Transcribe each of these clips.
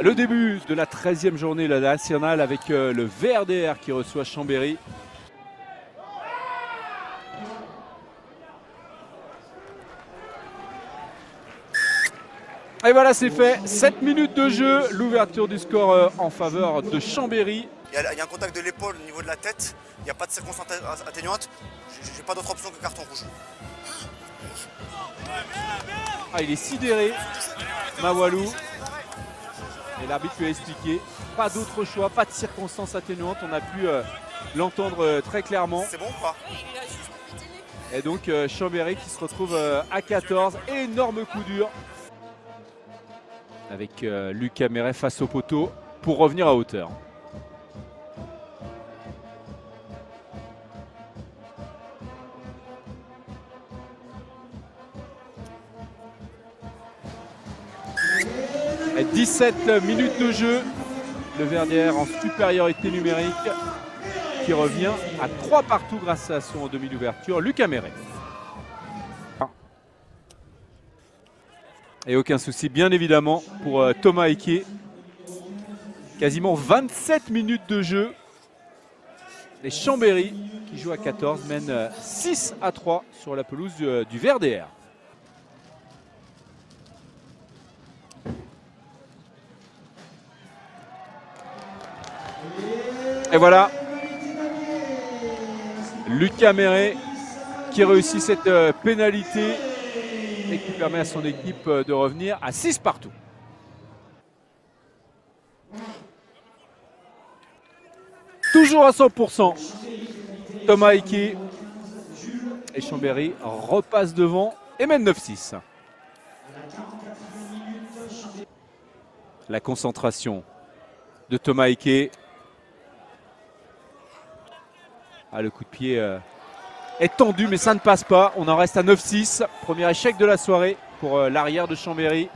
Le début de la 13e journée de la nationale avec le VRDR qui reçoit Chambéry. Et voilà, c'est fait. 7 minutes de jeu. L'ouverture du score en faveur de Chambéry. Il y a un contact de l'épaule au niveau de la tête. Il n'y a pas de circonstance atténuante. J'ai pas d'autre option que carton rouge. Ah, il est sidéré, Mawalou. Et l'arbitre lui a expliqué. Pas d'autre choix, pas de circonstances atténuantes. On a pu l'entendre très clairement. C'est bon ou pas? Et donc Chambéry qui se retrouve à 14. Énorme coup dur. Avec Lucas Méret face au poteau pour revenir à hauteur. Et 17 minutes de jeu. Le VRDR en supériorité numérique qui revient à 3 partout grâce à son demi d'ouverture, Lucas Méret. Et aucun souci, bien évidemment, pour Thomas Eke. Quasiment 27 minutes de jeu. Et Chambéry, qui joue à 14, mène 6-3 sur la pelouse du VRDR. Et voilà, Lucas Méret qui réussit cette pénalité et qui permet à son équipe de revenir à 6 partout. Toujours à 100%, Thomas Eke et Chambéry repasse devant et mène 9-6. La concentration de Thomas Eke. Ah, le coup de pied est tendu, mais ça ne passe pas. On en reste à 9-6. Premier échec de la soirée pour l'arrière de Chambéry,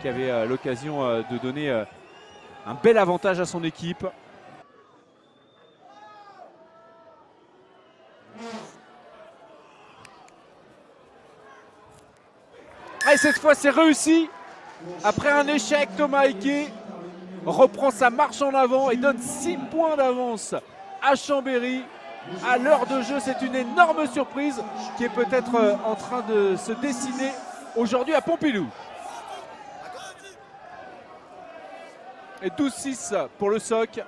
qui avait l'occasion de donner un bel avantage à son équipe. Et cette fois, c'est réussi. Après un échec, Thomas Eke reprend sa marche en avant et donne 6 points d'avance à Chambéry. À l'heure de jeu, c'est une énorme surprise qui est peut-être en train de se dessiner aujourd'hui à Pompidou. Et 12-6 pour le SOC. Et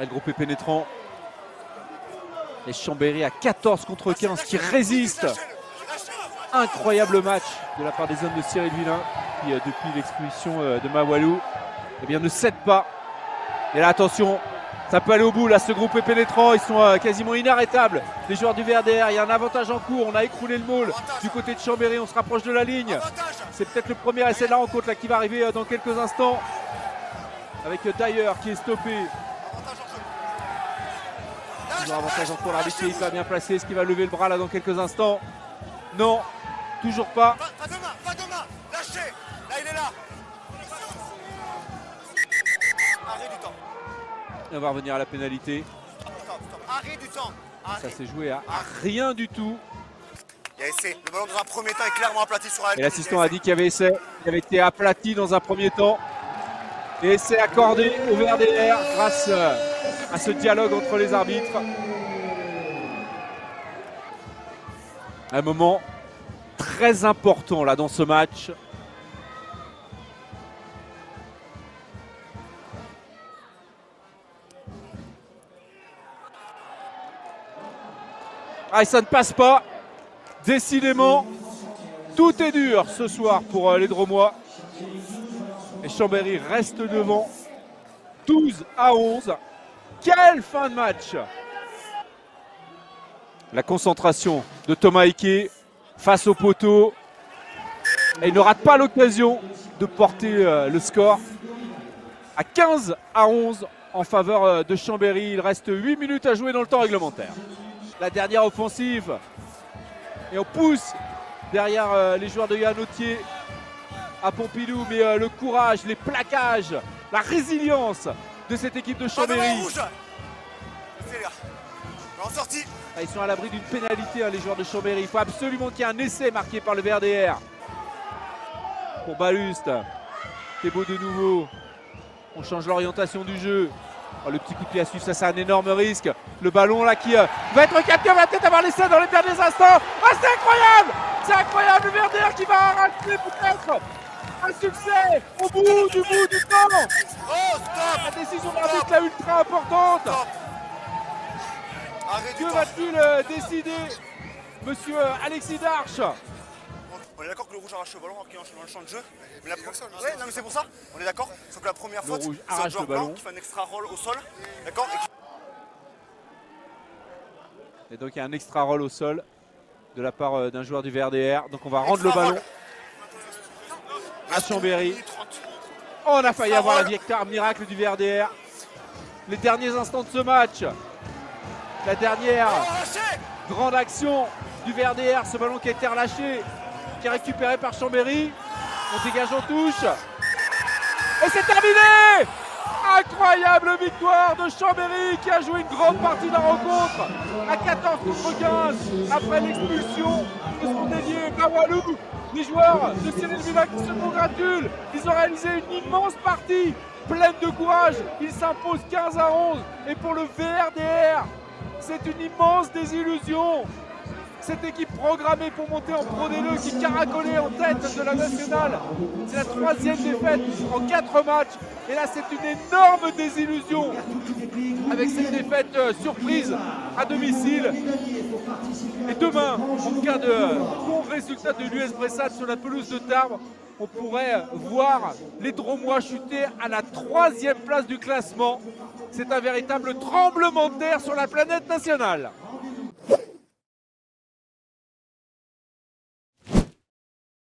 le groupe est pénétrant. Et Chambéry à 14 contre 15 qui résiste. Incroyable match de la part des hommes de Cyril Villain qui, depuis l'expulsion de Mawalou, eh bien, ne cède pas. Et là, attention, ça peut aller au bout. Là, ce groupe est pénétrant. Ils sont quasiment inarrêtables. Les joueurs du VRDR, il y a un avantage en cours. On a écroulé le maul du côté de Chambéry. On se rapproche de la ligne. C'est peut-être le premier essai de la rencontre là, qui va arriver dans quelques instants. Avec Dyer qui est stoppé. Toujours avantage en cours. L'arbitre est hyper bien placé. Est-ce qu'il va lever le bras là dans quelques instants? Non, toujours pas. Pas demain, lâchez. Là, il est là. Arrêt du temps. Et on va revenir à la pénalité. Arrêt du temps. Ça s'est joué à rien du tout. Il y a essai. Le ballon dans un premier temps est clairement aplati sur la ligne. Et l'assistant a dit qu'il y avait essai. Il avait été aplati dans un premier temps. Et essai accordé au VRDR grâce à ce dialogue entre les arbitres. Un moment très important là dans ce match. Ah, et ça ne passe pas. Décidément, tout est dur ce soir pour les Dromois. Et Chambéry reste devant. 12-11. Quelle fin de match! La concentration de Thomas Eke face au poteau. Et il ne rate pas l'occasion de porter le score à 15-11 en faveur de Chambéry. Il reste 8 minutes à jouer dans le temps réglementaire. La dernière offensive. Et on pousse derrière les joueurs de Yann Autier à Pompidou. Mais le courage, les plaquages, la résilience de cette équipe de Chambéry. En sortie. Ah, ils sont à l'abri d'une pénalité, hein, les joueurs de Chambéry. Il faut absolument qu'il y ait un essai marqué par le VRDR. pour Baluste. Thébault de nouveau. On change l'orientation du jeu. Oh, le petit coup de pied à suivre, ça c'est un énorme risque. Le ballon là qui va être capté, on va peut-être avoir l'essai dans les derniers instants. Ah, c'est incroyable! C'est incroyable, le Verder qui va arracher peut-être un succès au bout du temps. Oh, stop! La décision d'arbitre là ultra importante. Stop! Arrête du Que temps. va-t-il décider, monsieur Alexis Darche? On est d'accord que le rouge arrache le ballon alors qu'il est dans le champ de jeu. Mais ouais, non mais c'est pour ça, on est d'accord. Sauf que la première faute, rouge c'est un arrache joueur le ballon. blanc qui fait un extra roll au sol. D'accord. Et donc il y a un extra roll au sol de la part d'un joueur du VRDR. Donc on va rendre le Extra ballon roll à Chambéry. 30. Oh, on a failli Extra avoir la roll. victoire miracle du VRDR. Les derniers instants de ce match. La dernière Arraché! grande action du VRDR. Ce ballon qui a été relâché, qui est récupéré par Chambéry. On dégage en touche. Et c'est terminé! Incroyable victoire de Chambéry qui a joué une grande partie de la rencontre à 14 contre 15 après l'expulsion de son délié Bawalou. Les joueurs de Cyril Villa qui se congratulent. Ils ont réalisé une immense partie pleine de courage. Ils s'imposent 15-11. Et pour le VRDR, c'est une immense désillusion. Cette équipe programmée pour monter en Pro D2 qui caracolait en tête de la nationale. C'est la 3e défaite en 4 matchs. Et là, c'est une énorme désillusion avec cette défaite surprise à domicile. Et demain, en cas de bon résultat de l'US Bressade sur la pelouse de Tarbes, on pourrait voir les Dromois chuter à la 3e place du classement. C'est un véritable tremblement de terre sur la planète nationale.